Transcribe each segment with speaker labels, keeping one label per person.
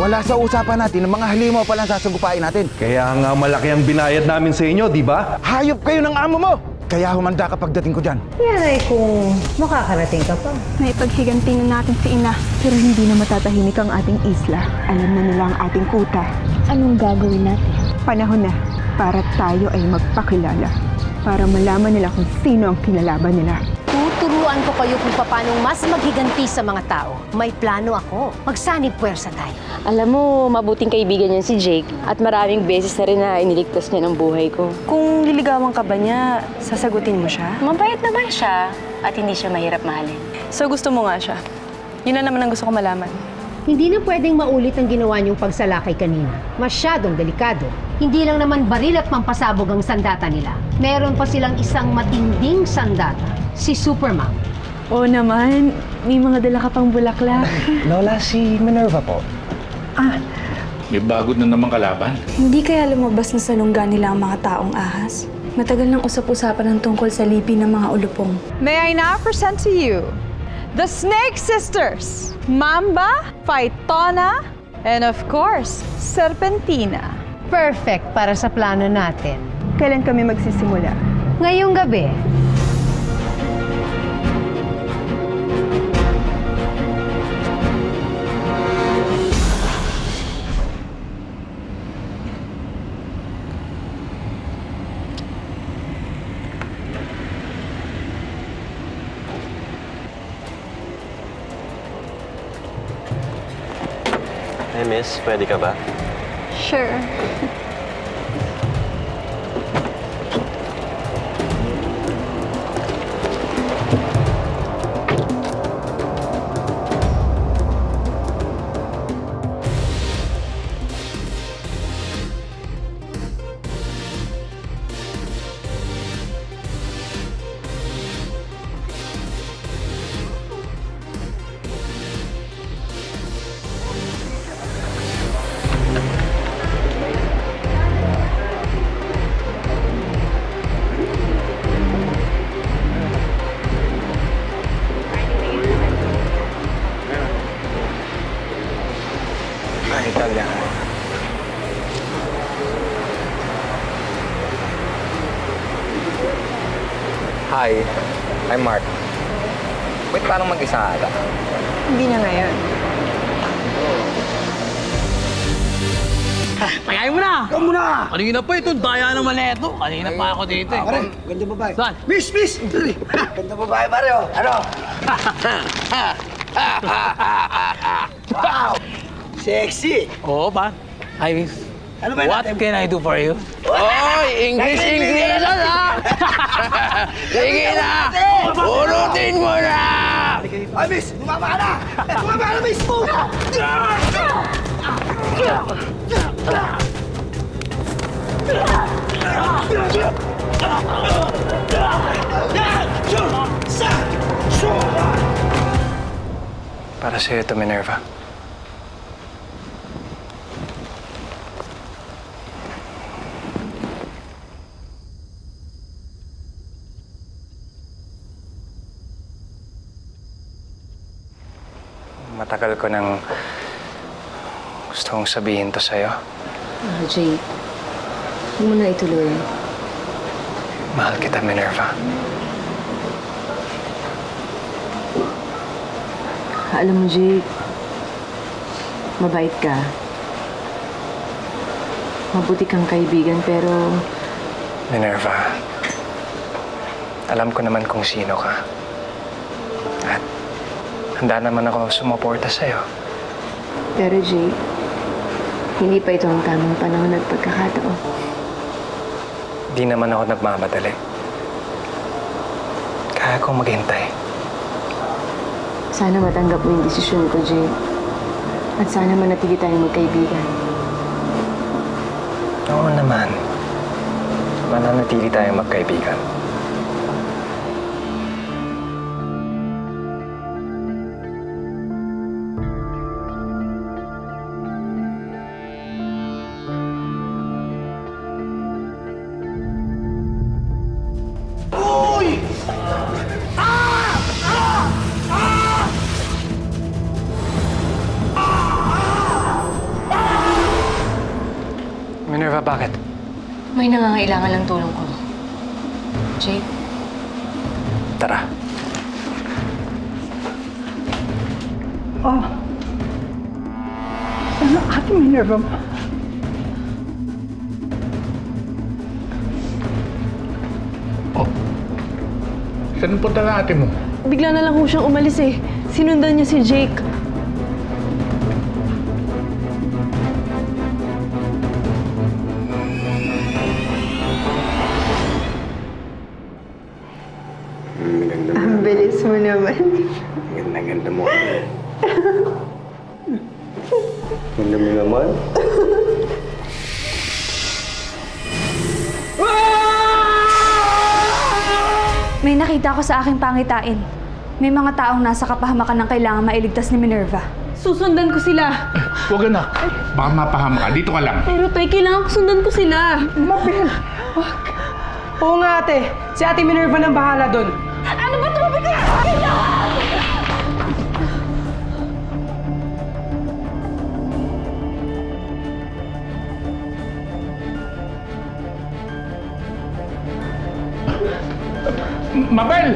Speaker 1: Wala sa usapan natin ng mga halimaw pa lang sasagupain natin.
Speaker 2: Kaya nga malaki ang binayad namin sa inyo, di ba?
Speaker 1: Hayop kayo ng amo mo! Kaya humanda ka pagdating ko dyan.
Speaker 3: Yan ay kung makakarating ka pa.
Speaker 4: May paghiganti na natin si Ina. Pero hindi na matatahimik ang ating isla. Alam na nila ang ating kuta. Anong gagawin natin? Panahon na para tayo ay magpakilala. Para malaman nila kung sino ang kinalaban nila.
Speaker 3: Tuturuan ko kayo kung paano mas maghiganti sa mga tao. May plano ako. Magsanib puwersa tayo.
Speaker 5: Alam mo, mabuting kaibigan niyan si Jake at maraming beses na rin na iniligtas niya ng buhay ko.
Speaker 4: Kung liligawan ka ba niya, sasagutin mo siya?
Speaker 5: Mabait naman siya at hindi siya mahirap mahalin.
Speaker 4: So gusto mo nga siya? Yun na naman ang gusto ko malaman.
Speaker 3: Hindi na pwedeng maulit ang ginawa niyong pagsalakay kanina. Masyadong delikado. Hindi lang naman baril at pampasabog ang sandata nila. Meron pa silang isang matinding sandata, si Superman.
Speaker 4: Oo naman, may mga dala ka pang bulaklak.
Speaker 1: Lola, si Minerva po.
Speaker 6: May bago na naman kalaban.
Speaker 7: Hindi kaya lumabas na sa lungga nila ang mga taong ahas? Matagal nang usap-usapan ng tungkol sa lipi ng mga ulupong.
Speaker 8: May I now present to you the Snake Sisters, Mamba, Phytona, and of course, Serpentina.
Speaker 3: Perfect para sa plano natin.
Speaker 4: Kailan kami magsisimula?
Speaker 3: Ngayong gabi,
Speaker 9: Hey, miss. Pwede ka ba?
Speaker 7: Sure.
Speaker 1: Ay, Italia. Hi, I'm Mark. Wait, paano mag-isa ata?
Speaker 4: Hindi na ngayon.
Speaker 10: Tagayin mo na! Ikaw muna! Kanina pa ito, daya naman na ito. Kanina pa ako dito eh.
Speaker 11: Pare, ganda babae.
Speaker 10: Saan?
Speaker 11: Miss! Ganda babae, pare, oh. Ano? Wow! Sexy!
Speaker 10: Oo ba? Hi, miss.
Speaker 11: Ano ba
Speaker 10: What
Speaker 11: natin?
Speaker 10: can I do for you? Oy! English na ha! Sige na! Urutin mo na!
Speaker 11: Ay, miss! Bumaba ka na! Bumaba ka na, miss! Muna!
Speaker 9: Para sa'yo ito, Minerva. Matagal ko nang gustong sabihin to sa'yo.
Speaker 5: Jake, huwag mo na ituloy.
Speaker 9: Mahal kita, Minerva.
Speaker 5: Alam mo, Jake, mabait ka. Mabuti kang kaibigan, pero
Speaker 9: Minerva, alam ko naman kung sino ka. At handa naman ako sumuporta sa'yo.
Speaker 5: Pero Jake, hindi pa ito ang tamang panahon at pagkakataon.
Speaker 9: Di naman ako nagmamadali. Kaya kong maghintay.
Speaker 5: Sana matanggap mo yung desisyon ko, Jake. At sana manatili tayong magkaibigan.
Speaker 9: Oo naman. Mananatili tayong magkaibigan. Minerva, bakit?
Speaker 5: May nangangailangan lang tulong ko. Jake,
Speaker 9: Tara.
Speaker 11: Ano, Ate Minerva?
Speaker 6: Saan punta na ate mo?
Speaker 7: Bigla na lang ho siyang umalis eh. Sinundan niya si Jake.
Speaker 4: Ang bilis mo naman.
Speaker 11: Ganda mo. Ganda mo naman.
Speaker 7: May nakita ko sa aking pangitain. May mga taong nasa kapahamakan ng kailangan mailigtas ni Minerva. Susundan ko sila.
Speaker 6: Huwag na. Baka mapahama ka. Dito ka lang.
Speaker 7: Pero tay, kailangan ko sundan ko sila.
Speaker 11: Mabel! Oo nga ate, si Ate Minerva nang bahala doon.
Speaker 7: Ano ba ito?
Speaker 6: Mabel!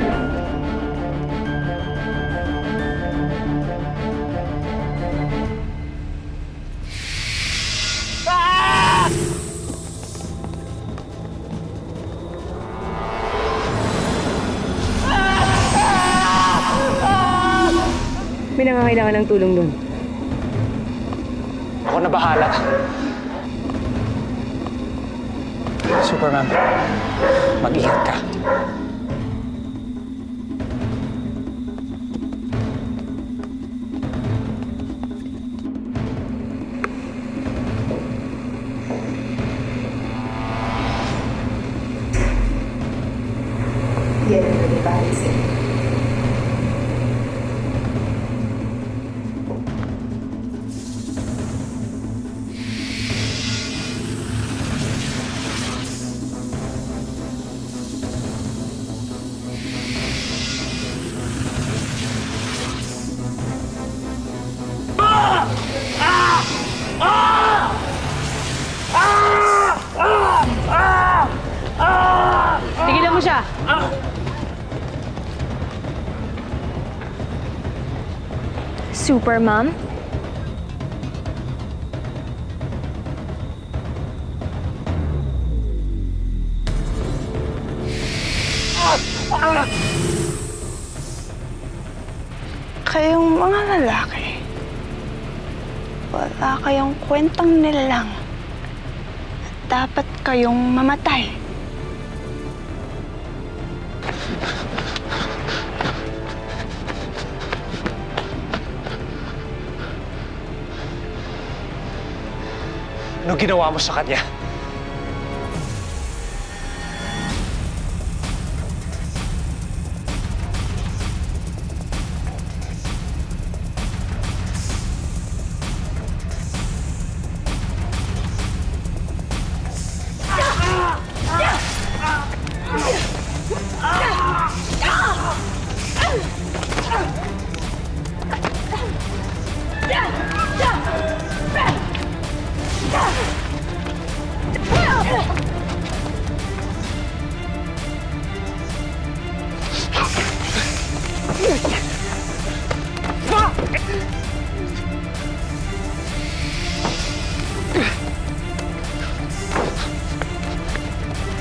Speaker 5: may nangangailangan ng tulong doon.
Speaker 9: Ako na bahala. Superman, mag-ingat ka.
Speaker 8: Tigilan mo siya!
Speaker 7: Super Mom?
Speaker 4: Kayong mga lalaki, wala kayong kwentang nilalang. Dapat kayong mamatay.
Speaker 9: Ano ginawa mo sa kanya?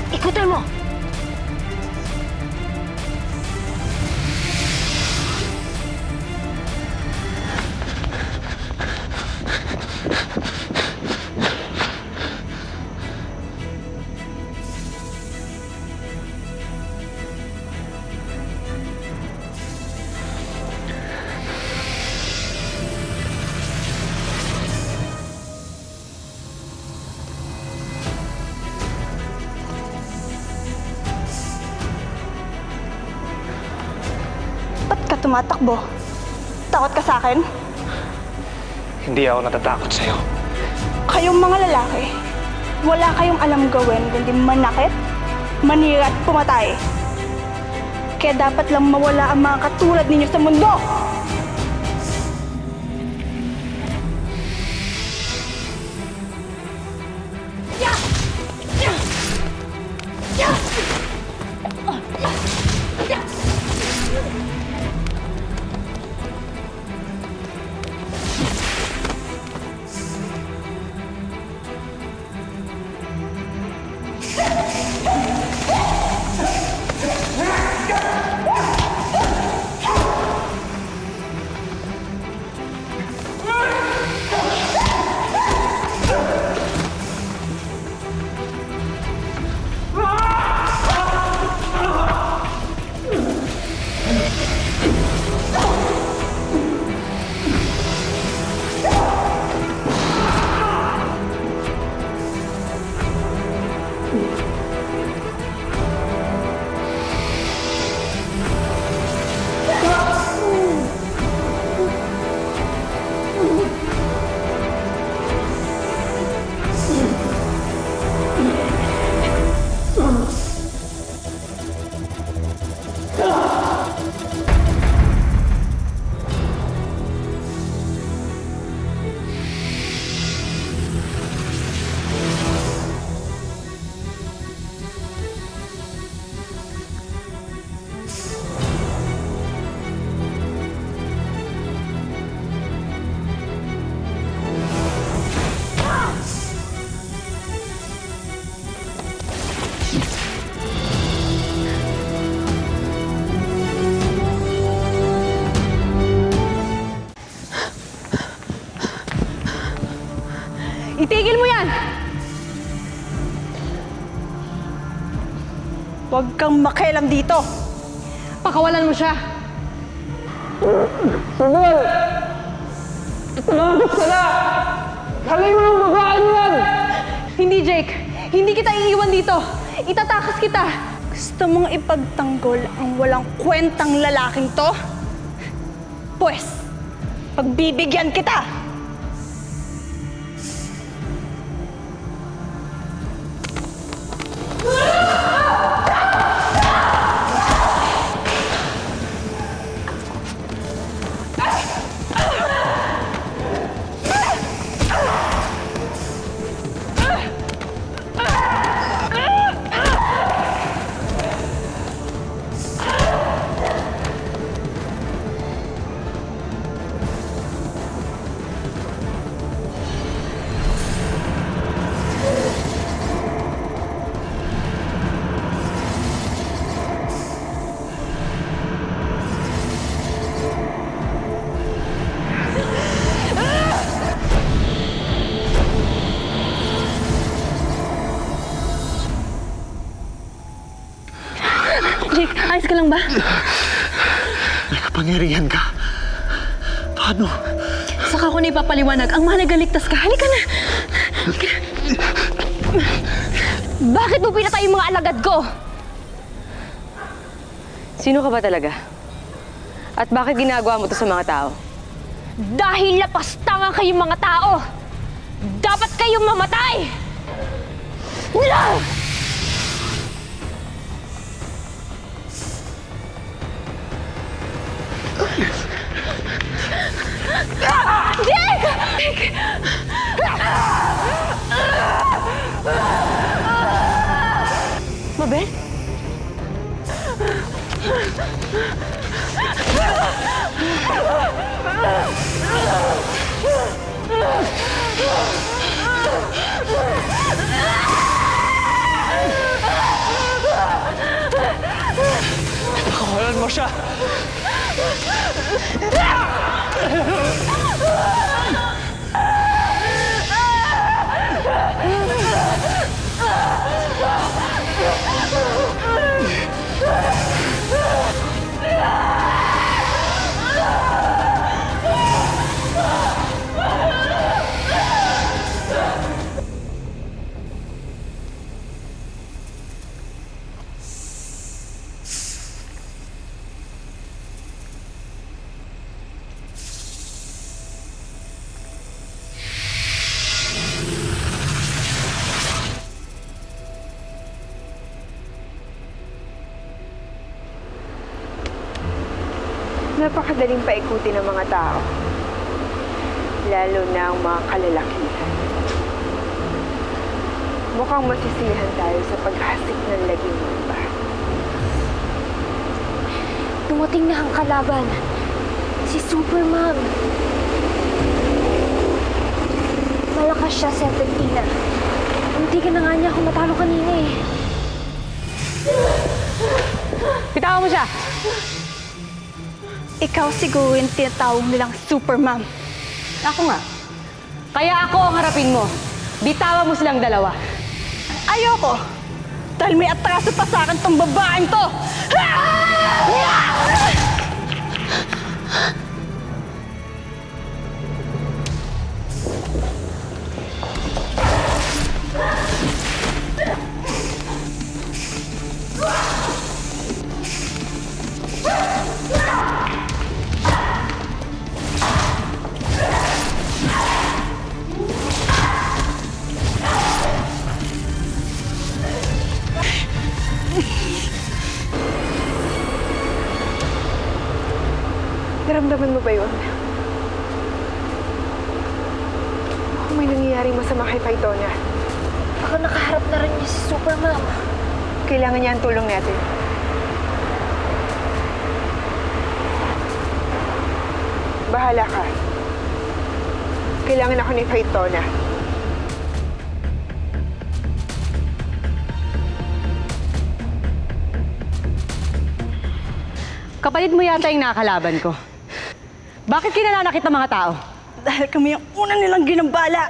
Speaker 3: Ikutin mo!
Speaker 4: Ba't ka tumatakbo? Takot ka sa akin?
Speaker 9: Hindi ako natatakot sa'yo.
Speaker 4: Kayong mga lalaki, wala kayong alam gawin kundi manakit, manira at pumatay. Kaya dapat lang mawala ang mga katulad ninyo sa mundo! Yeah!
Speaker 7: Itigil mo yan!
Speaker 8: Huwag kang makialam dito.
Speaker 11: Pakawalan mo siya.
Speaker 7: Hindi, Jake. Hindi kita iiwan dito. Itatakas kita.
Speaker 8: Gusto mong ipagtanggol ang walang kwentang lalaking to? Pues, pagbibigyan kita!
Speaker 7: Jake, ayos ka lang ba?
Speaker 9: May kapangyarihan ka. Paano?
Speaker 7: Saka ko na ipapaliwanag. Ang mahalaga ligtas ka. Halika na! Bakit mo pinatay yung mga alagad ko?
Speaker 5: Sino ka ba talaga? At bakit ginagawa mo to sa mga tao?
Speaker 7: Dahil lapastangan kayong mga tao! Dapat kayong mamatay! No! Jake!
Speaker 5: Mabel?
Speaker 9: Pakawalan mo siya!
Speaker 4: Napakadaling paikutin ng mga tao. Lalo na ang mga kalalakihan. Mukhang masisiyahan tayo sa paghasik ng laging mamba.
Speaker 7: Dumating na ang kalaban. Si Superman. Malakas siya, Serpentina. Hindi ka na nga niya ako matalo kanina eh.
Speaker 8: Bitawan mo siya! Ikaw siguro yung tinatawag nilang Superman.
Speaker 5: Ako nga. Kaya ako ang harapin mo. Bitawan mo silang dalawa.
Speaker 8: Ayoko! Dahil may atraso pa sa akin tong babaeng to!
Speaker 4: Naramdaman mo ba yun? Kung may nangyayaring masama kay Paitona,
Speaker 7: Baka nakaharap na rin niya si Superman.
Speaker 4: kailangan niya ang tulong natin. Bahala ka. Kailangan ako ni Paitona.
Speaker 5: Kapatid mo yata yung nakakalaban ko. Bakit kinananakit ng mga tao?
Speaker 8: Dahil kami ang una nilang ginambala.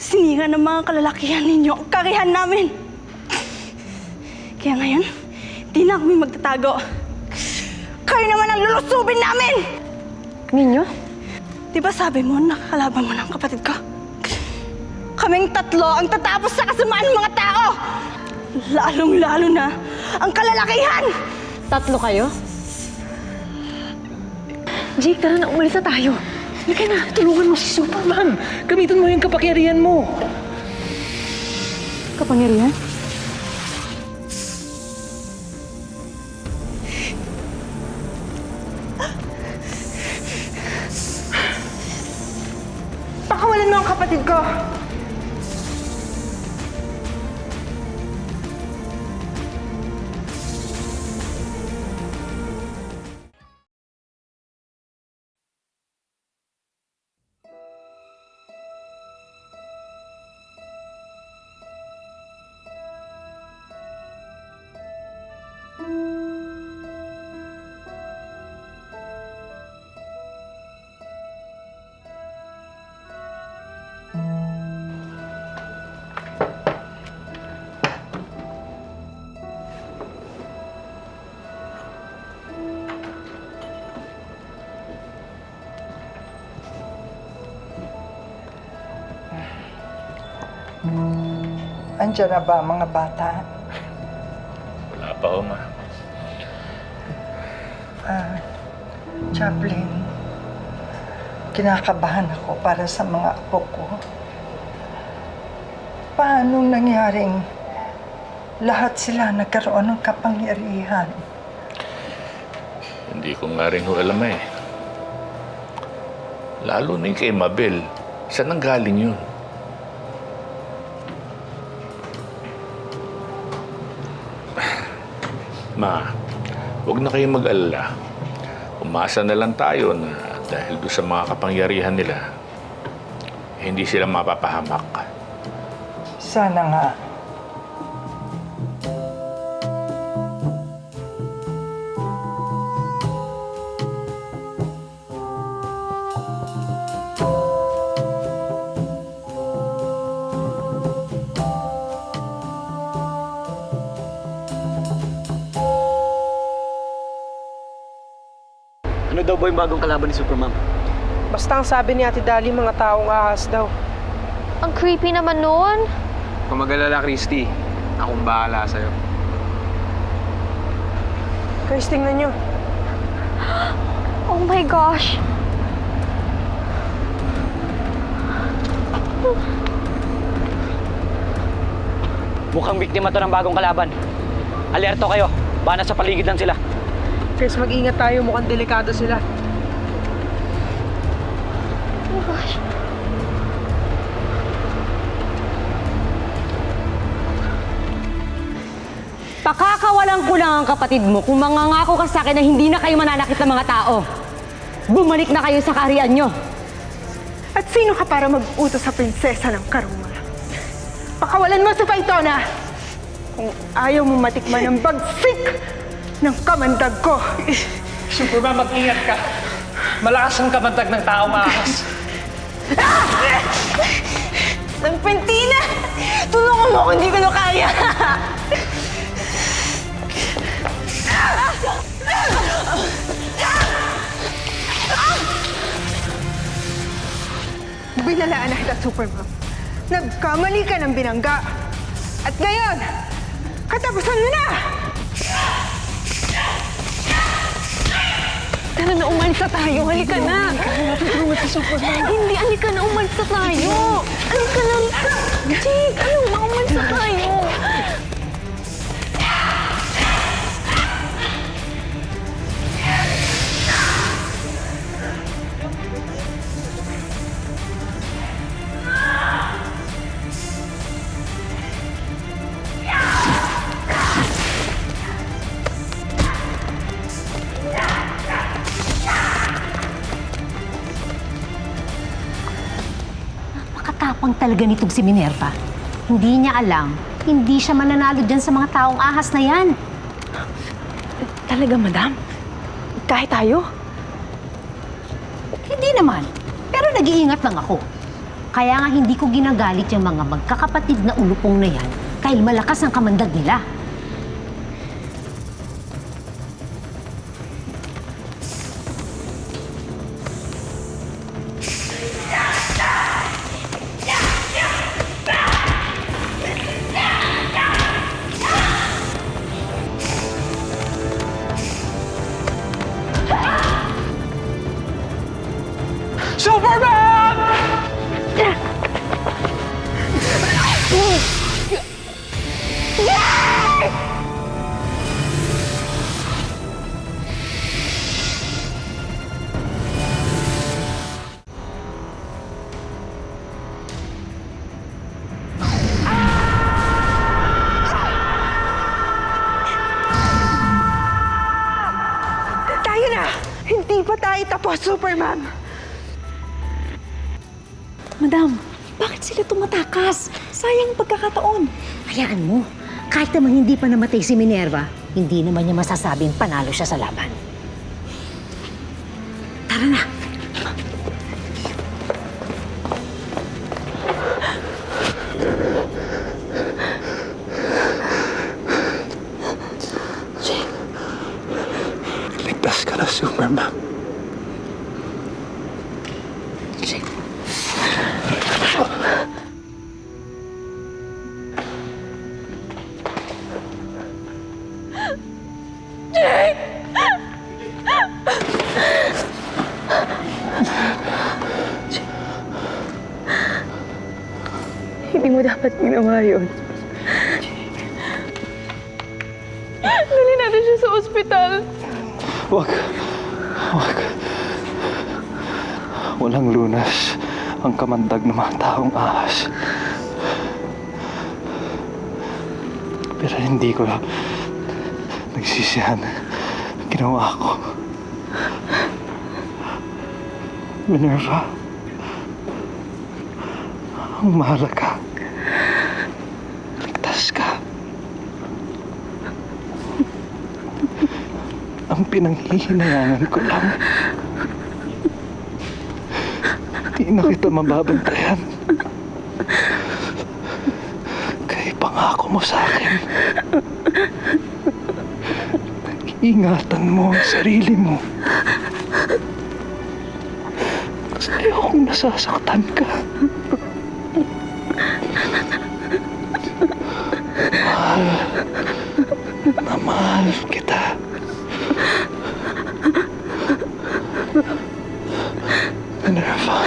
Speaker 7: Sinira ng mga kalalakihan ninyo ang karihan namin. Kaya ngayon, di na kami magtatago. Kayo naman ang lulusubin namin!
Speaker 4: Ninyo?
Speaker 7: Di ba sabi mo, nakakalaban mo ng kapatid ko? Kaming tatlo ang tatapos sa kasamaan ng mga tao! Lalong-lalo na ang kalalakihan!
Speaker 4: Tatlo kayo? Jake, tara na, umalis na tayo. Halika na, tulungan mo si Superman. Gamitin mo yung kapangyarihan mo. Kapangyarihan? Pakawalan mo ang kapatid ko.
Speaker 11: Andiyan na ba mga bata?
Speaker 6: Wala pa ho, ma.
Speaker 11: Chaplain, kinakabahan ako para sa mga apo ko. Paano nangyaring lahat sila nagkaroon ng kapangyarihan?
Speaker 6: Hindi ko nga rin ho alam eh. Lalo na yung kay Mabel. Saan ang galing yun? Ma, huwag na kayong mag-alala. Umasa na lang tayo na dahil doon sa mga kapangyarihan nila, hindi sila mapapahamak.
Speaker 11: Sana nga.
Speaker 9: Ano daw ba yung bagong kalaban ni Superman?
Speaker 11: Basta ang sabi ni Ate Dali, mga taong ahas daw.
Speaker 5: Ang creepy naman noon.
Speaker 1: Kung mag-alala, Christy, akong bahala sa'yo.
Speaker 11: Guys, tingnan nyo.
Speaker 5: Oh my gosh.
Speaker 9: Mukhang biktima to ng bagong kalaban. Alerto kayo. Baka nasa paligid lang sila.
Speaker 11: Chris, mag-ingat tayo. Mukhang delikado sila.
Speaker 5: Oh gosh.
Speaker 3: Pakakawalan ko lang ang kapatid mo kung mangangako ka sa akin na hindi na kayo mananakit ng mga tao. Bumalik na kayo sa kaharian nyo.
Speaker 4: At sino ka para mag-utos sa prinsesa ng Karuma? Pakawalan mo si Paitona! Kung ayaw mo matikman ang bagsik ng kamandag ko.
Speaker 9: Superman, mag-ingat ka. Malakas ang kamandag ng taong ahas.
Speaker 7: Ang pentina! Tulungan mo kung hindi ko na kaya!
Speaker 4: Binalaan na kita, Superman. Nagkamali ka ng binangga. At ngayon, katapusan mo na! Tara na, umalis na tayo. Halika na. Hindi, halika na, umalis na tayo. Halika na. Jake, ano ba? Umalis na tayo.
Speaker 3: Makatapang talaga nitong si Minerva. Hindi niya alam, hindi siya mananalo dyan sa mga taong ahas na yan.
Speaker 4: Talaga, madam? Kahit tayo?
Speaker 3: Hindi naman, pero nag-iingat lang ako. Kaya nga hindi ko ginagalit yung mga magkakapatid na ulupong na yan dahil malakas ang kamandag nila.
Speaker 4: Tayo na! Hindi pa tayo tapos, Superman!
Speaker 3: Madam, bakit sila tumatakas? Sayang pagkakataon. Hayaan mo. Kahit naman hindi pa namatay si Minerva, hindi naman niya masasabing panalo siya sa laban. Tara na.
Speaker 2: Ligtas ka na, Superman.
Speaker 4: Hindi mo dapat ginawa yun. Dali natin siya sa ospital.
Speaker 2: Wag. Walang lunas ang kamandag ng mga taong ahas. Pero hindi ko nagsisihan ang ginawa ko. Minerva, ang mahalaga. Ligtas ka. Ang pinanghihinayangan ko lang, di na kita mababantayan. Kaya pangako mo sa akin, ingatan mo ang sarili mo. Kasi ayokong nasasaktan ka. Mahal kita. Minerva.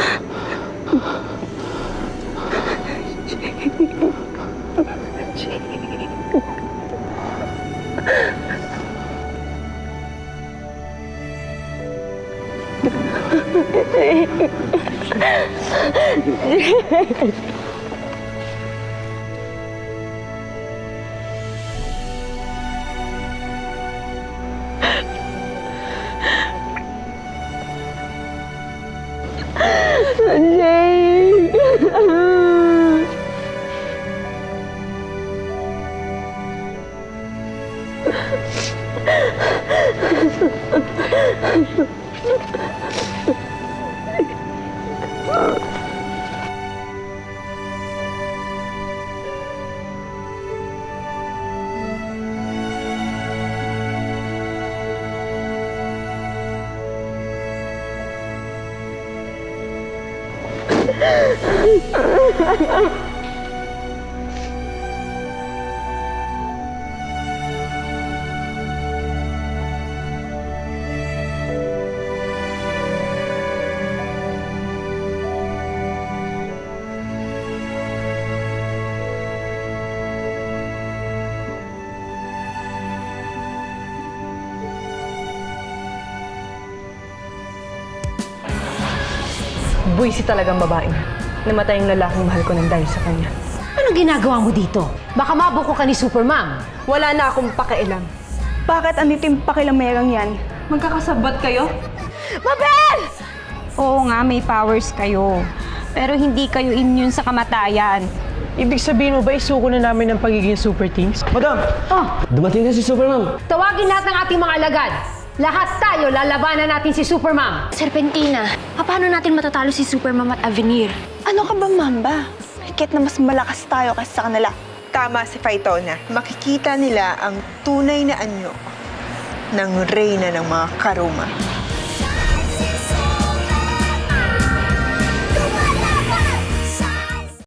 Speaker 4: Buwisi talagang babae. Namatay ang lalaking mahal ko ng dahil sa kanya.
Speaker 3: Anong ginagawa mo dito? Baka mabuko ka ni Supermom.
Speaker 4: Wala na akong pakialam. Bakit andito yung pakilamerang yan? Magkakasabot kayo?
Speaker 7: Mabel! Oo nga, may powers kayo. Pero hindi kayo immune sa kamatayan.
Speaker 11: Ibig sabihin mo ba isuko na namin ng pagiging super teams? Madam!
Speaker 3: Oh,
Speaker 10: Dumating na si Superman.
Speaker 3: tawagin lahat ng ating mga alagad. Lahat tayo lalabanan natin si Supermom.
Speaker 5: Serpentina, paano natin matatalo si Supermom at Avenir?
Speaker 4: Ano ka ba, Mamba? Higit na mas malakas tayo kaysa sa kanila. Tama si Phytona. Makikita nila ang tunay na anyo ng reyna ng mga Karuma.